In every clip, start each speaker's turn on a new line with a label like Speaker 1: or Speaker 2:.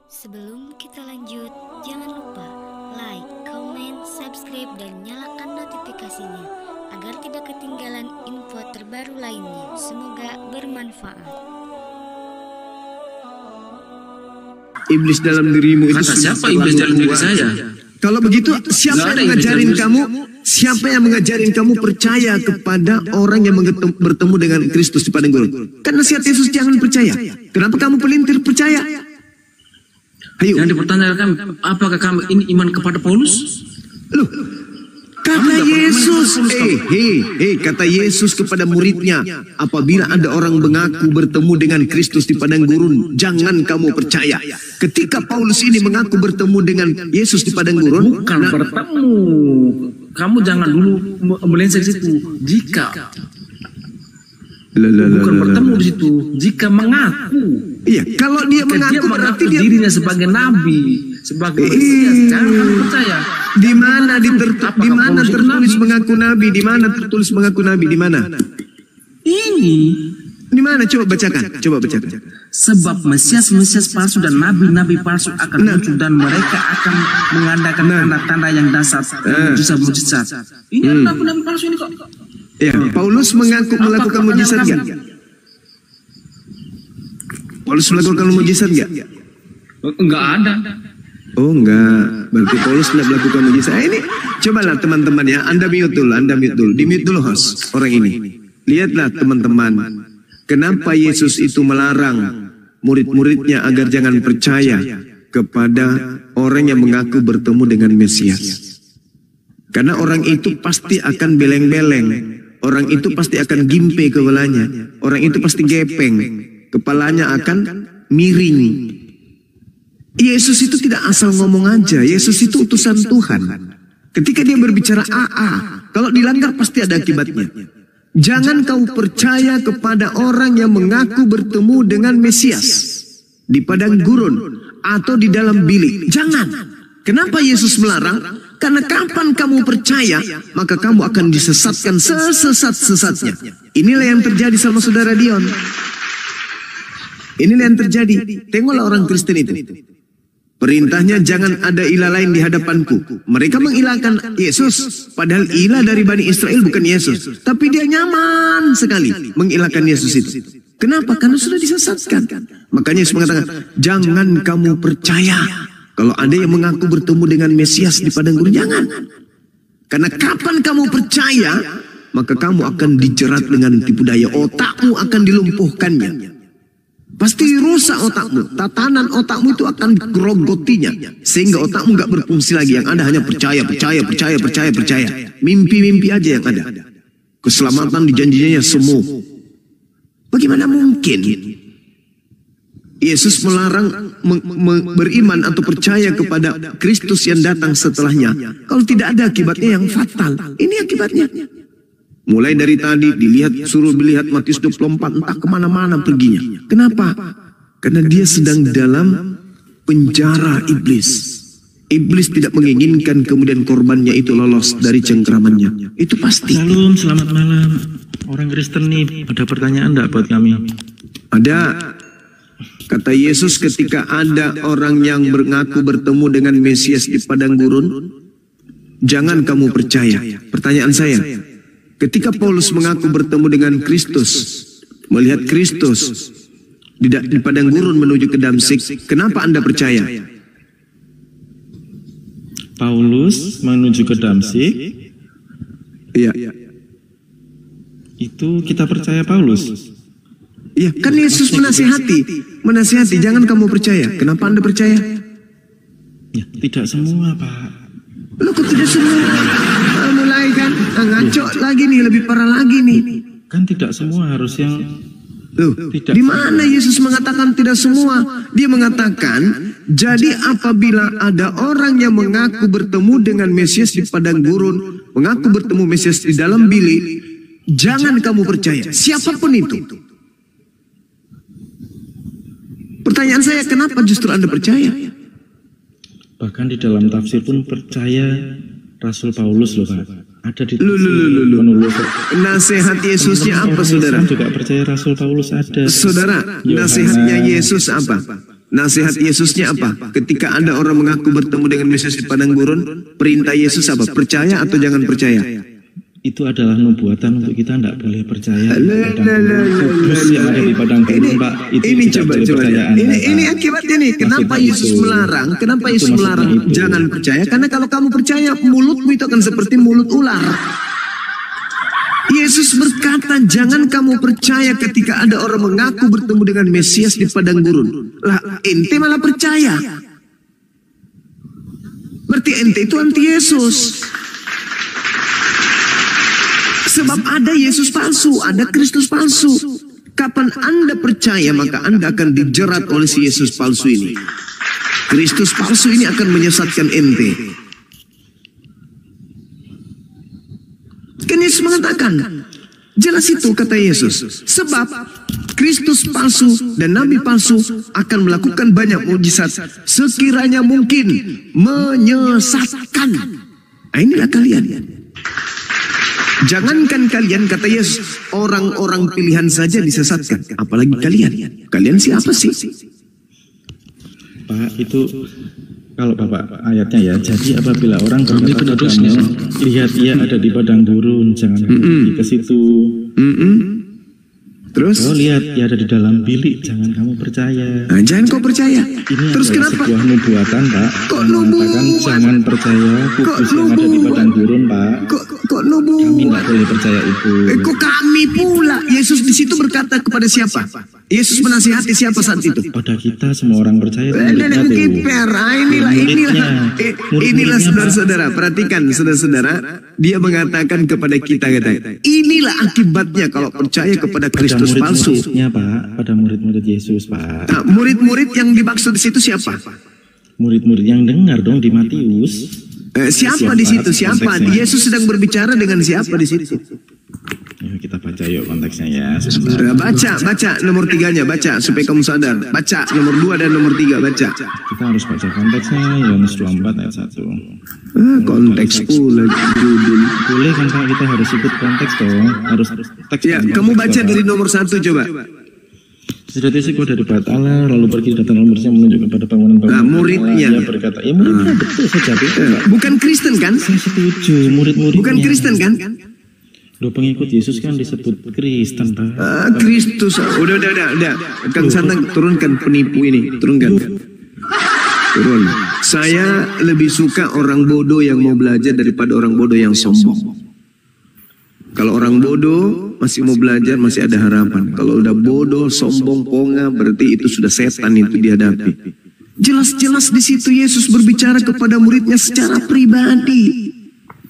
Speaker 1: Sebelum kita lanjut, jangan lupa like, comment, subscribe, dan nyalakan notifikasinya agar tidak ketinggalan info terbaru lainnya. Semoga bermanfaat.
Speaker 2: Iblis dalam dirimu itu
Speaker 3: kata siapa iblis dalam diri saya?
Speaker 2: Kalau begitu, siapa yang mengajarin kamu? Siapa yang mengajarin kamu percaya kepada orang yang bertemu dengan Kristus di padang gurun? Kan nasihat Yesus jangan percaya. Kenapa kamu pelintir percaya? Ayo.
Speaker 3: Yang dipertanyakan, apakah kamu ini iman kepada Paulus?
Speaker 2: Loh, kata Yesus, kata Yesus kepada muridnya, apabila ada orang mengaku bertemu dengan Kristus di padang gurun, jangan kamu percaya. Ketika Paulus ini mengaku bertemu dengan Yesus di padang gurun,
Speaker 3: bukan bertemu. Kamu jangan dulu melenceng situ. Jika bukan bertemu di situ, jika mengaku.
Speaker 2: Iya, kalau dia mengaku berarti dia
Speaker 3: dirinya sebagai nabi, sebagai Mesias. Jangan kamu percaya.
Speaker 2: Di mana tertulis mengaku nabi? Di mana tertulis mengaku nabi? Di mana?
Speaker 3: Ini
Speaker 2: di mana? Coba bacakan.
Speaker 3: Sebab Mesias palsu dan nabi-nabi palsu akan muncul dan mereka akan mengadakan tanda-tanda yang dasar dan mujizat. Ini nabi-nabi palsu ini kok.
Speaker 2: Ya, Paulus mengaku melakukan mujizat enggak? Paulus melakukan mujizat enggak?
Speaker 3: Enggak ada.
Speaker 2: Oh enggak, berarti Paulus tidak melakukan mujizat. Ini cobalah teman-teman ya, Anda mute dulu. Di-mute dulu host orang ini. Lihatlah teman-teman, kenapa Yesus itu melarang murid-muridnya agar jangan percaya kepada orang yang mengaku bertemu dengan Mesias. Karena orang itu pasti akan beleng-beleng. Orang itu pasti akan gimpe kepalanya. Orang itu pasti gepeng. Kepalanya akan miring. Yesus itu tidak asal ngomong aja. Yesus itu utusan Tuhan. Ketika dia berbicara kalau dilanggar pasti ada akibatnya. Jangan kau percaya kepada orang yang mengaku bertemu dengan Mesias di padang gurun atau di dalam bilik. Jangan. Kenapa Yesus melarang? Karena kapan kamu percaya, maka kamu akan disesatkan sesat-sesatnya. Inilah yang terjadi sama saudara Dion. Inilah yang terjadi. Tengoklah orang Kristen itu. Perintahnya jangan ada ilah lain di hadapanku. Mereka mengilahkan Yesus. Padahal ilah dari Bani Israel bukan Yesus. Tapi dia nyaman sekali mengilahkan Yesus itu. Kenapa? Karena sudah disesatkan. Makanya Yesus mengatakan, jangan kamu percaya. Kalau ada yang mengaku bertemu dengan Mesias di padang gurun, jangan. Karena kapan kamu percaya, maka kamu akan dijerat dengan tipu daya. Otakmu akan dilumpuhkannya. Pasti rusak otakmu. Tatanan otakmu itu akan grogotinya. Sehingga otakmu nggak berfungsi lagi. Yang ada hanya percaya. Mimpi-mimpi aja yang ada. Keselamatan dijanjinya semu. Bagaimana mungkin Yesus melarang beriman atau percaya kepada Kristus yang datang setelahnya kalau tidak ada akibatnya yang fatal? Ini akibatnya. Mulai dari tadi suruh dilihat Matius 24, entah kemana-mana perginya. Kenapa? Karena dia sedang dalam penjara iblis. Iblis tidak menginginkan kemudian korbannya itu lolos dari cengkramannya. Itu pasti.
Speaker 4: Shalom, selamat malam. Orang Kristen nih, ada pertanyaan enggak buat kami?
Speaker 2: Ada. Kata Yesus, ketika ada orang yang mengaku bertemu dengan Mesias di padang gurun, jangan kamu percaya. Pertanyaan saya, ketika Paulus mengaku bertemu dengan Kristus, melihat Kristus di padang gurun menuju ke Damsik, kenapa Anda percaya?
Speaker 4: Paulus menuju ke Damsik.
Speaker 2: Iya.
Speaker 4: Itu kita percaya Paulus.
Speaker 2: Iya, kan Yesus menasihati, jangan kamu percaya. Kenapa Anda percaya?
Speaker 4: Ya, tidak semua, Pak.
Speaker 2: Loh, kok tidak semua? Mulai kan, ngaco lagi nih, lebih parah lagi nih.
Speaker 4: Kan tidak semua harus yang...
Speaker 2: Loh, di mana Yesus mengatakan tidak semua? Dia mengatakan, jadi apabila ada orang yang mengaku bertemu dengan Mesias di padang gurun, mengaku bertemu Mesias di dalam bilik, jangan kamu percaya. Siapapun itu. Pertanyaan saya, kenapa justru Anda percaya?
Speaker 4: Bahkan di dalam tafsir pun percaya Rasul Paulus loh, Pak. Ada di
Speaker 2: nasihat Yesusnya apa, saudara?
Speaker 4: Juga percaya Rasul Paulus ada.
Speaker 2: Saudara, nasihatnya Yesus apa? Nasihat Yesusnya apa? Ketika ada orang mengaku bertemu dengan Mesias di padang gurun, perintah Yesus apa? Percaya atau jangan percaya?
Speaker 4: Itu adalah nubuatan untuk kita tidak boleh percaya. Kudus yang ada di padang gurun, Pak.
Speaker 2: Ini coba. Ini akibatnya nih. Kenapa Yesus melarang? Kenapa Yesus melarang jangan percaya? Karena kalau kamu percaya, mulutmu itu akan seperti mulut ular. Yesus berkata, jangan kamu percaya ketika ada orang mengaku bertemu dengan Mesias di padang gurun. Lah, ente malah percaya. Berarti ente itu anti Yesus. Sebab ada Yesus palsu, ada Kristus palsu. Kapan Anda percaya, maka Anda akan dijerat oleh si Yesus palsu ini. Kristus palsu ini akan menyesatkan ente. Kan Yesus mengatakan, jelas itu kata Yesus. Sebab Kristus palsu dan Nabi palsu akan melakukan banyak mukjizat sekiranya mungkin menyesatkan. Nah, inilah kalian. Jangankan kalian, kata Yesus, orang-orang pilihan saja disesatkan. Apalagi kalian. Kalian siapa sih?
Speaker 4: Pak, itu kalau Bapak ayatnya ya. Jadi apabila orang berkata padamu, lihat ia ada di padang gurun, jangan pergi ke situ.
Speaker 2: Terus?
Speaker 4: Kau lihat ia ada di dalam bilik, jangan kamu percaya.
Speaker 2: Nah, jangan kau percaya.
Speaker 4: Ini
Speaker 2: terus
Speaker 4: adalah
Speaker 2: kenapa?
Speaker 4: Sebuah nubuatan, Pak.
Speaker 2: Kok
Speaker 4: mengatakan jangan percaya kudus yang ada di padang gurun, Pak.
Speaker 2: Kok nubuat?
Speaker 4: Kami tidak boleh percaya itu.
Speaker 2: Kok kami pula? Yesus di situ berkata kepada siapa? Yesus menasihati siapa saat itu?
Speaker 4: Pada kita semua orang percaya.
Speaker 2: Inilah saudara-saudara. Perhatikan saudara-saudara. Dia mengatakan kepada kita, inilah akibatnya kalau percaya kepada Kristus palsu.
Speaker 4: Murid-muridnya, Pak. Pada murid-murid Yesus, Pak.
Speaker 2: Nah, murid-murid yang dimaksud di situ siapa?
Speaker 4: Murid-murid yang dengar dong di Matius.
Speaker 2: Siapa di situ? Siapa? Yesus sedang berbicara dengan siapa di situ?
Speaker 4: Ya, kita baca yuk konteksnya ya.
Speaker 2: Baca nomor 3-nya, baca supaya kamu sadar. Baca nomor 2 dan nomor 3, baca.
Speaker 4: Kita harus baca konteksnya, Yohanes 24 ayat 1.
Speaker 2: Konteks pula judul.
Speaker 4: Boleh kan Pak, kita harus ikut konteks dong. Harus teks.
Speaker 2: Ya, kamu baca dari nomor 1 coba.
Speaker 4: Sudah tisik dari Bait Allah, lalu pergi datang bersih menunjuk kepada bangunan-bangunan.
Speaker 2: Nah, muridnya.
Speaker 4: Dia berkata, ya muridnya betul saja.
Speaker 2: Bukan Kristen kan?
Speaker 4: Saya setuju, murid-muridnya.
Speaker 2: Bukan Kristen kan?
Speaker 4: Loh, pengikut Yesus kan disebut Kristen, Pak.
Speaker 2: Kristus. Udah. Kang Santang, turunkan penipu ini. Turun. Saya lebih suka orang bodoh yang mau belajar daripada orang bodoh yang sombong. Kalau orang bodoh masih mau belajar, masih ada harapan. Kalau udah bodoh, sombong, ponga, berarti itu sudah setan itu dihadapi. Jelas-jelas di situ Yesus berbicara kepada muridnya secara pribadi.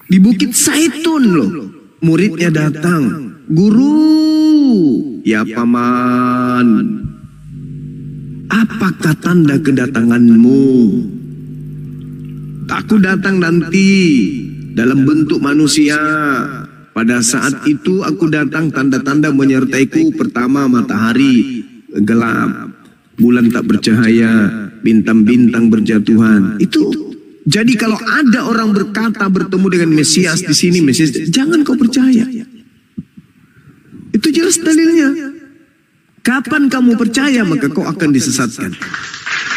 Speaker 2: Di Bukit Zaitun loh. Muridnya datang, guru, ya paman, apakah tanda kedatanganmu? Aku datang nanti dalam bentuk manusia. Pada saat itu aku datang, tanda-tanda menyertaiku. Pertama, matahari gelap, bulan tak bercahaya, bintang-bintang berjatuhan. Itu. Jadi kalau ada orang berkata bertemu dengan Mesias di sini, Mesias, jangan kau percaya. Itu jelas dalilnya. Kapan kamu percaya, maka kau akan disesatkan.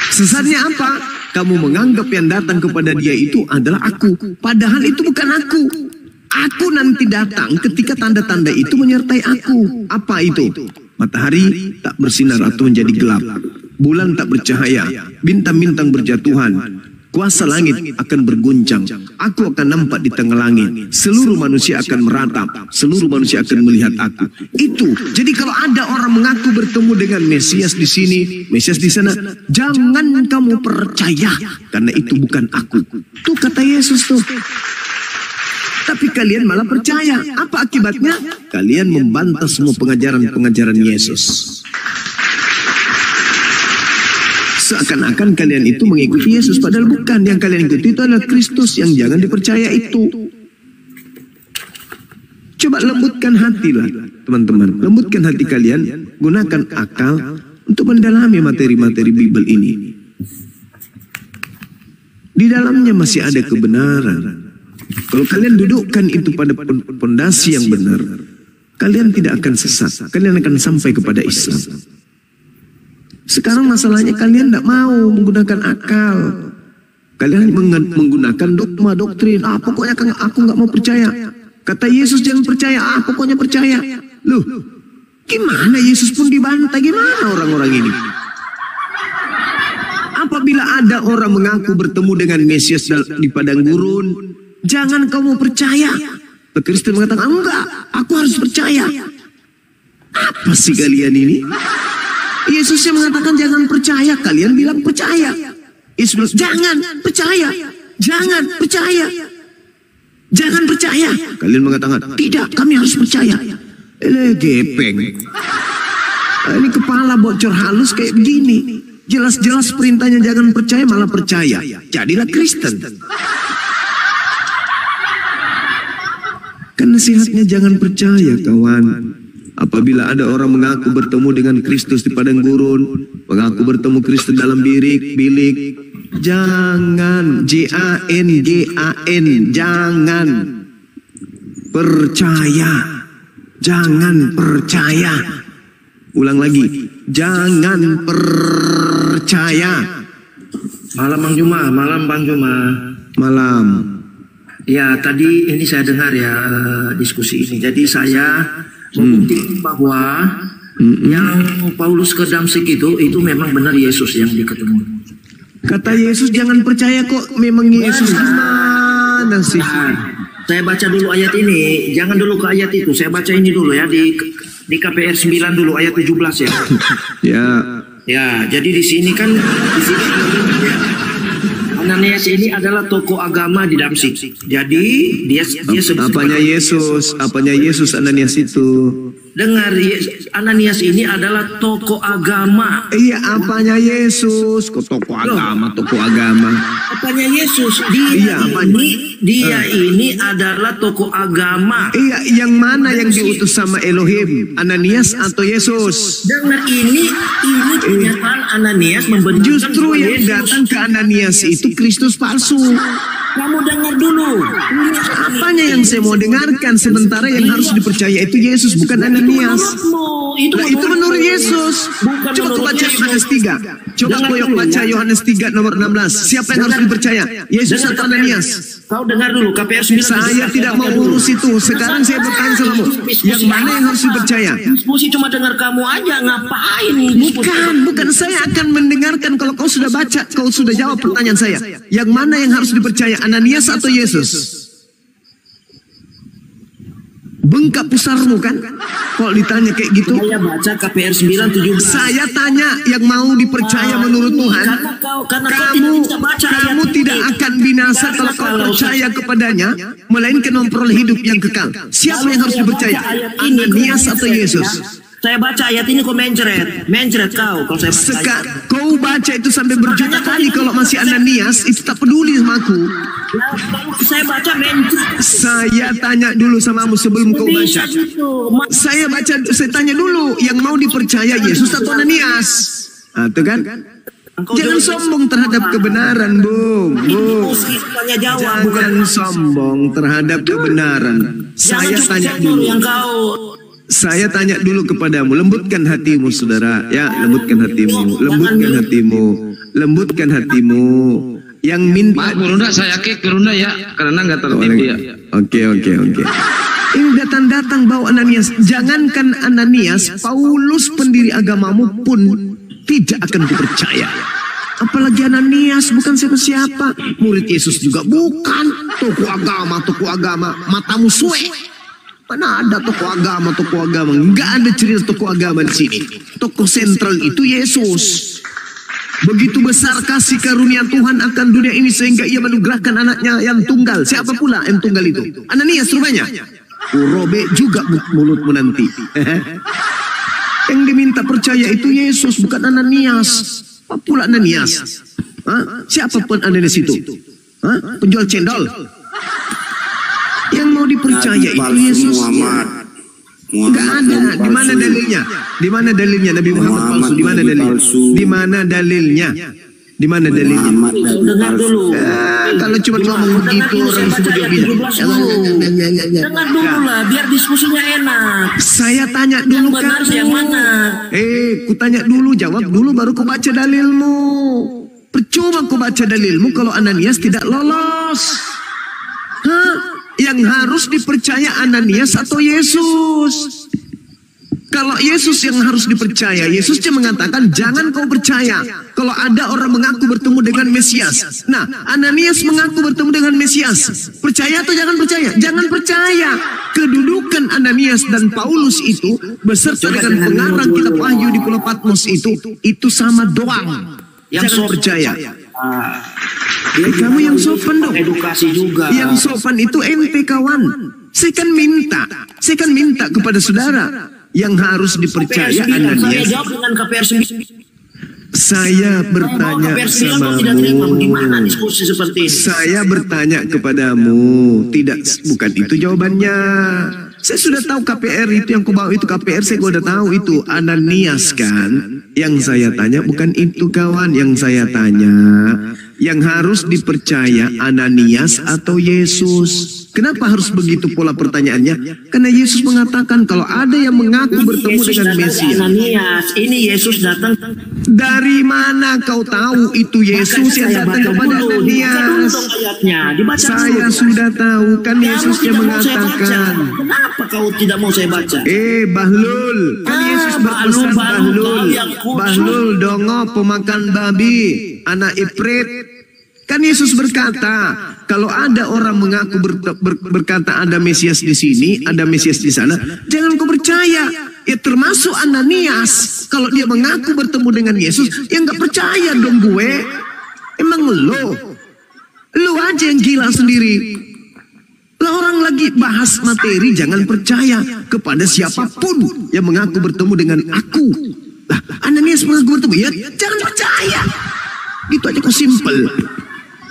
Speaker 2: Sesatnya apa? Kamu menganggap yang datang kepada dia itu adalah aku. Padahal itu bukan aku. Aku nanti datang ketika tanda-tanda itu menyertai aku. Apa itu? Matahari tak bersinar atau menjadi gelap. Bulan tak bercahaya. Bintang-bintang berjatuhan. Kuasa langit akan berguncang. Aku akan nampak di tengah langit. Seluruh manusia akan meratap. Seluruh manusia akan melihat aku. Itu. Jadi kalau ada orang mengaku bertemu dengan Mesias di sini, Mesias di sana, jangan kamu percaya. Karena itu bukan aku. Tuh kata Yesus tuh. Tapi kalian malah percaya. Apa akibatnya? Kalian membantah semua pengajaran-pengajaran Yesus. Seakan-akan kalian itu mengikuti Yesus, padahal bukan. Yang kalian ikuti itu adalah Kristus, yang jangan dipercaya itu. Coba lembutkan hati lah, teman-teman. Lembutkan hati kalian, gunakan akal untuk mendalami materi-materi Bible ini. Di dalamnya masih ada kebenaran. Kalau kalian dudukkan itu pada pondasi yang benar, kalian tidak akan sesat. Kalian akan sampai kepada Islam. Sekarang masalahnya kalian tidak mau menggunakan akal. Kalian menggunakan dogma, doktrin. Pokoknya aku nggak mau percaya. Kata Yesus jangan percaya. Pokoknya percaya. Loh, gimana Yesus pun dibantai? Gimana orang-orang ini? Apabila ada orang mengaku bertemu dengan Mesias di padang gurun, jangan kamu percaya. Kristen mengatakan, enggak, aku harus percaya. Apa sih kalian ini? Yesus yang mengatakan jangan percaya, kalian bilang percaya. Yesus jangan percaya, jangan percaya, jangan percaya. Kalian mengatakan tidak, kami harus percaya. Gepeng. Ini kepala bocor halus kayak begini. Jelas-jelas perintahnya jangan percaya, malah percaya. Jadilah Kristen. Kan nasihatnya jangan percaya, kawan. Apabila ada orang mengaku bertemu dengan Kristus di padang gurun, mengaku bertemu Kristus dalam bilik, jangan, J-A-N-G-A-N, jangan percaya, jangan percaya. Ulang lagi, jangan percaya.
Speaker 5: Malam Bang Juma, malam Bang Juma.
Speaker 2: Malam.
Speaker 5: Ya, tadi ini saya dengar ya diskusi ini. Jadi saya membuktikan bahwa yang Paulus ke Damsik itu memang benar Yesus yang diketemu.
Speaker 2: Kata Yesus jangan percaya kok, memang Yesus gimana sih?
Speaker 5: Saya baca dulu ayat ini, jangan dulu ke ayat itu. Saya baca ini dulu ya di KPR 9 dulu ayat 17 ya. Ya, jadi di sini kan Ananias ini adalah tokoh agama di Damsik. Jadi dia
Speaker 2: apanya Yesus Ananias itu?
Speaker 5: Dengar, Ananias ini adalah tokoh agama.
Speaker 2: Iya, apanya Yesus? Kok tokoh agama?
Speaker 5: Apanya Yesus? Dia ini adalah tokoh agama.
Speaker 2: Iya, yang mana yang diutus sama Elohim? Ananias atau Yesus?
Speaker 5: Dengar, ini pernyataan Ananias membenarkan.
Speaker 2: Justru yang datang ke Ananias itu Kristus palsu.
Speaker 5: Kamu dengar dulu.
Speaker 2: Apanya yang saya mau dengarkan? Sementara yang harus dipercaya itu Yesus, bukan Ananias. Itu menurut Yesus. Coba kau baca Yohanes 3. Coba kau baca Yohanes 3 nomor 16. Siapa yang harus dipercaya? Yesus atau Ananias?
Speaker 5: Kau dengar dulu KPR 9.
Speaker 2: Saya tidak mau urus itu. Sekarang saya bertanya sama kamu. Yang mana yang harus dipercaya?
Speaker 5: Diskusi cuma dengar kamu aja. Ngapain?
Speaker 2: Bukan. Saya akan mendengarkan kalau kau sudah baca. Kau sudah jawab pertanyaan saya. Yang mana yang harus dipercaya? Ananias atau Yesus? Bengkak pusarmu kan? Kalau ditanya kayak gitu.
Speaker 5: Saya baca KPR 9:17.
Speaker 2: Saya tanya yang mau dipercaya menurut Tuhan. Kamu tidak akan binasa kalau kau percaya kepadanya, melainkan memperoleh hidup yang kekal. Siapa yang harus dipercaya? Ananias atau Yesus?
Speaker 5: Saya baca ayat ini kok mencret kau. Kalau saya
Speaker 2: kau baca itu sampai berjuta kali, kalau masih Ananias itu tak peduli sama aku.
Speaker 5: Saya baca mencret.
Speaker 2: Saya tanya dulu samamu sebelum kau baca. Saya tanya dulu yang mau dipercaya Yesus atau Ananias. Itu kan? Jangan sombong terhadap kebenaran, Bung. Bukan sombong terhadap kebenaran. Saya tanya dulu kepadamu, lembutkan hatimu, saudara. Ya, lembutkan hatimu. Yang minta.
Speaker 3: Pak Gurunda, saya yakin Gurunda ya, karena nggak tertib dia.
Speaker 2: Oke. Ini datang bawa Ananias. Jangankan Ananias, Paulus pendiri agamamu pun tidak akan kupercaya. Apalagi Ananias, bukan siapa-siapa. Murid Yesus juga bukan. Tokoh agama. Matamu suwe. Mana ada tokoh agama? Nggak ada cerita tokoh agama di sini. Tokoh sentral itu Yesus. Begitu besar kasih karunia Tuhan akan dunia ini sehingga ia menugerahkan anaknya yang tunggal. Siapa pula yang tunggal itu? Ananias rupanya. Robek juga mulutmu nanti. Yang diminta percaya itu Yesus, bukan Ananias. Apa pula Ananias? Siapa pun Ananias itu? Penjual cendol. Yang mau dipercaya itu Yesus. Enggak ada. Di mana dalilnya Nabi Muhammad palsu? Di mana dalilnya? Di mana dalilnya?
Speaker 5: Dengar dulu.
Speaker 2: Kalau cuma ngomong begitu orang semua bilang.
Speaker 5: Dengar dulu lah, biar diskusinya enak.
Speaker 2: Saya tanya dulu
Speaker 5: Yang benar yang mana?
Speaker 2: ku tanya dulu, jawab dulu baru ku baca dalilmu. Percuma ku baca dalilmu kalau Ananias tidak lolos. Yang harus dipercaya Ananias atau Yesus? Kalau Yesus yang harus dipercaya, Yesusnya mengatakan jangan kau percaya kalau ada orang mengaku bertemu dengan Mesias. Nah, Ananias mengaku bertemu dengan Mesias. Percaya atau jangan percaya? Jangan percaya. Kedudukan Ananias dan Paulus itu beserta dengan pengarang kitab Wahyu di Pulau Patmos itu sama doang.
Speaker 5: Yang
Speaker 2: Jangan percaya.
Speaker 5: Kamu
Speaker 2: yang sopan dong.
Speaker 5: Edukasi juga.
Speaker 2: Yang sopan itu ente kawan. Saya kan minta kepada saudara yang harus dipercaya Ananias.
Speaker 5: Saya jawab dengan KPR 9.
Speaker 2: Saya bertanya
Speaker 5: sama gimana diskusi seperti ini?
Speaker 2: Saya bertanya kepadamu, bukan itu jawabannya. Saya sudah tahu KPR itu yang kau bawa itu KPR, saya udah tahu itu Ananias kan. Yang saya tanya bukan itu kawan, yang saya tanya yang harus dipercaya Ananias atau Yesus. Kenapa harus begitu pola pertanyaannya? Karena Yesus mengatakan kalau ada yang mengaku bertemu dengan Mesias.
Speaker 5: Ananias, ini Yesus datang.
Speaker 2: Dari mana kau tahu itu Yesus yang datang kepada Ananias? Saya sudah tahu kan Yesus yang mengatakan.
Speaker 5: Kenapa kau tidak mau saya baca?
Speaker 2: Bahlul, kan Yesus berpesan Bahlul dongo pemakan babi, anak Ifrit. Kan Yesus berkata, kalau ada orang mengaku berkata ada Mesias di sini, ada Mesias di sana, jangan kau percaya. Ya termasuk Ananias, kalau dia mengaku bertemu dengan Yesus, ya nggak percaya dong gue. Emang lu aja yang gila sendiri. Lah orang lagi bahas materi, jangan percaya kepada siapapun yang mengaku bertemu dengan aku. Lah Ananias mengaku bertemu, ya jangan percaya. Itu aja kok simple.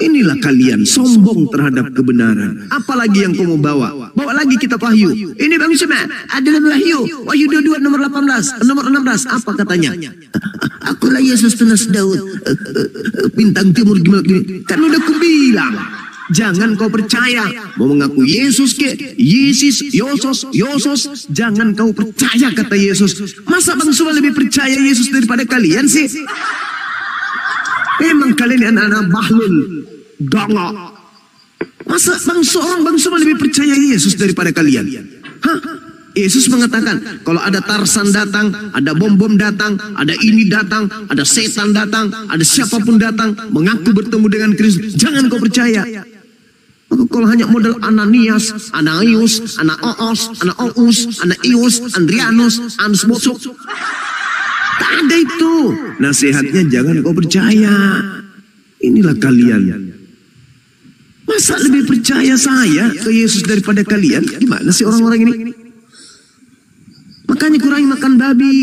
Speaker 2: Inilah kalian sombong terhadap kebenaran. Apalagi yang kau mau bawa? Bawa lagi kitab Wahyu. Ini Bang Sema, ada dalam Wahyu. Wahyu 22 nomor 18, nomor 16. Apa katanya? Akulah Yesus tunas Daud. Bintang timur gimana? Kan udah kubilang. Jangan kau percaya. Mau mengaku Yesus ke? Yesus, Yosos. Jangan kau percaya kata Yesus. Masa Bang Sema lebih percaya Yesus daripada kalian sih? Memang kalian anak-anak bahlul, dongok. Masa Bang Suma lebih percaya Yesus daripada kalian? Yesus mengatakan, kalau ada Tarsan datang, ada bom-bom datang, ada ini datang, ada setan datang, ada siapapun datang, mengaku bertemu dengan Kristus, jangan kau percaya. Kalau hanya model Ananias, Anaius, anak Oos, anak Ous, anak Ius, Andrianus, Anus Bosok. Tak ada itu. Nasihatnya jangan kau percaya. Inilah kalian. Masa lebih percaya saya ke Yesus daripada kalian? Gimana sih orang-orang ini? Makanya kurangi makan babi.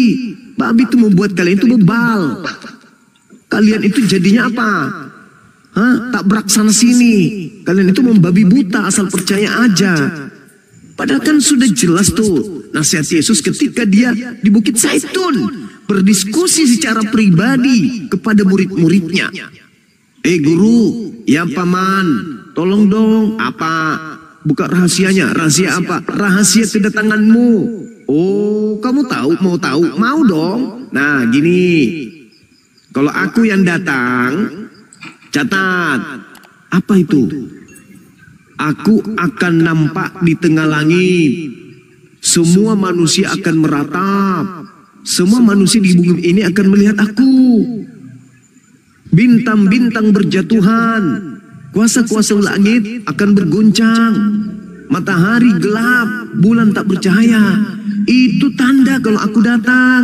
Speaker 2: Babi itu membuat kalian itu bebal. Kalian itu jadinya apa? Tak berak sana sini. Kalian itu membabi buta asal percaya aja. Padahal kan sudah jelas tuh nasihat Yesus ketika dia di Bukit Zaitun. Berdiskusi secara pribadi kepada murid-muridnya. Guru, ya paman, tolong dong, apa? Buka rahasianya, rahasia apa? Rahasia kedatanganmu. Oh, kamu tahu, mau tahu? Mau dong. Nah, gini. Kalau aku yang datang, catat. Apa itu? Aku akan nampak di tengah langit. Semua manusia akan meratap. Semua manusia di bumi ini akan melihat aku. Bintang-bintang berjatuhan. Kuasa-kuasa langit akan berguncang. Matahari gelap, bulan tak bercahaya. Itu tanda kalau aku datang.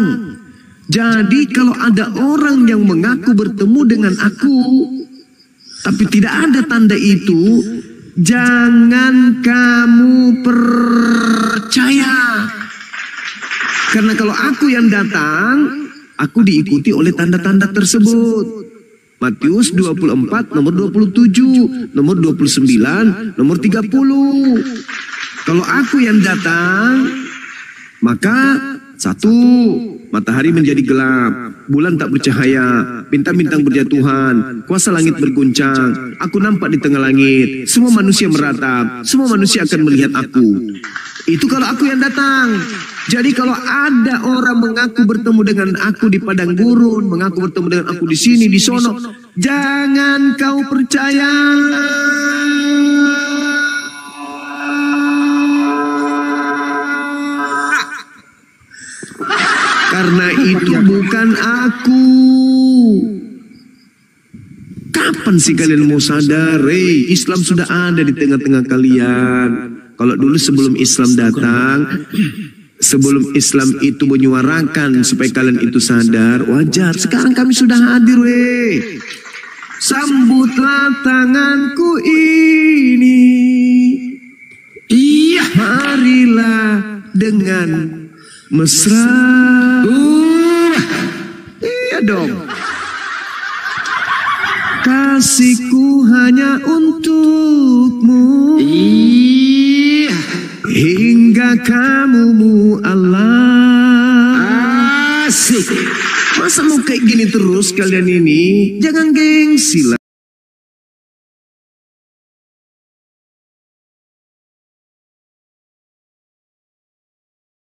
Speaker 2: Jadi kalau ada orang yang mengaku bertemu dengan aku, tapi tidak ada tanda itu, jangan kamu percaya. Karena kalau aku yang datang, aku diikuti oleh tanda-tanda tersebut. Matius 24, nomor 27, nomor 29, nomor 30. Kalau aku yang datang, maka Satu, matahari menjadi gelap, bulan tak bercahaya, bintang-bintang berjatuhan, kuasa langit berguncang, aku nampak di tengah langit, semua manusia meratap, semua manusia akan melihat aku. Itu kalau aku yang datang. Jadi kalau ada orang mengaku bertemu dengan aku di padang gurun, mengaku bertemu dengan aku di sini, di sono, jangan kau percaya. Karena itu bukan aku. Kapan sih kalian mau sadar? Islam sudah ada di tengah-tengah kalian. Kalau dulu sebelum Islam datang, sebelum Islam itu menyuarakan supaya kalian itu sadar, wajar. Sekarang kami sudah hadir, Sambutlah tanganku ini. Iya, marilah dengan mesra. Iya dong. Kasihku hanya untukmu. Iya. Hingga kamu Allah. Asik. Masa mau kayak gini terus kalian ini? Jangan gengsi lah.